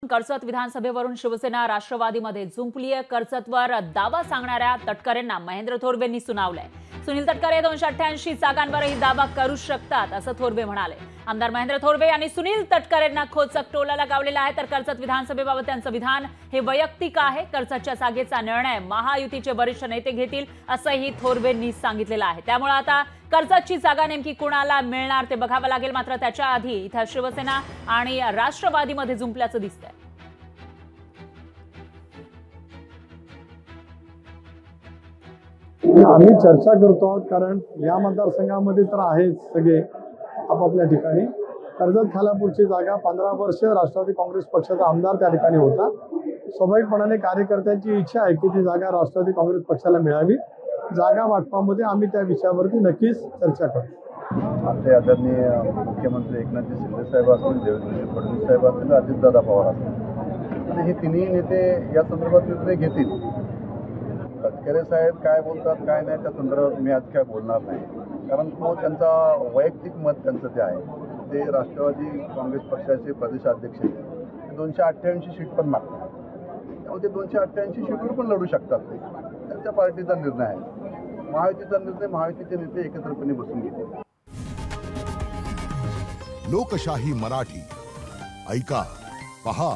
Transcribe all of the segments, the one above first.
कर्जत विधानसभेवरून शिवसेना राष्ट्रवादीमध्ये जुंपलीय. कर्जतवर दावा सांगणाऱ्या तटकरेंना महेंद्र थोरवेंनी सुनावलंय. सुनील तटकरे 288 जागांवरही दावा करू शकतात असं थोरवे म्हणाले. आमदार महेंद्र थोरवे यांनी सुनील तटकरेंना खोचक टोला लगावलेला आहे. तर कर्जत विधानसभेबाबत त्यांचं विधान हे वैयक्तिक आहे. कर्जतच्या जागेचा निर्णय महायुतीचे वरिष्ठ नेते घेतील असंही थोरवेंनी सांगितलेलं आहे. त्यामुळे आता कर्जतची जागा नेमकी कुणाला मिळणार ते बघावं लागेल. मात्र त्याच्या आधी इथं शिवसेना आणि राष्ट्रवादीमध्ये जुंपल्याचं दिसतंय. आम्ही चर्चा करतो आहोत, कारण या मतदारसंघामध्ये तर आहेच सगळे आपापल्या ठिकाणी. कर्जत खालापूरची जागा 15 वर्ष राष्ट्रवादी काँग्रेस पक्षाचा आमदार त्या ठिकाणी होता. स्वाभाविकपणाने कार्यकर्त्यांची इच्छा आहे की ती जागा राष्ट्रवादी काँग्रेस पक्षाला मिळावी. जागा वाटपामध्ये आम्ही त्या विषयावरती नक्कीच चर्चा करतो. आमचे आदरणीय मुख्यमंत्री एकनाथजी शिंदे साहेब असतील, देवेंद्र फडणवीस साहेब असतील, अजितदादा पवार असतील आणि हे तिन्ही नेते या संदर्भात निर्णय घेतील. तटकरे साहेब काय बोलतात काय नाही त्या संदर्भात मी आज काय बोलणार नाही, कारण तो त्यांचा वैयक्तिक मत त्यांचं ते आहे. ते राष्ट्रवादी काँग्रेस पक्षाचे प्रदेशाध्यक्ष आहेत. 288 सीट पण मागतात, त्यामुळे ते 288 सीटवर पण लढू शकतात. ते त्यांच्या पार्टीचा निर्णय आहे. महायुतीचा निर्णय महायुतीचे नेते एकत्रपणे बसून घेतील. लोकशाही मराठी ऐका, पहा,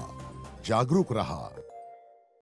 जागरूक रहा.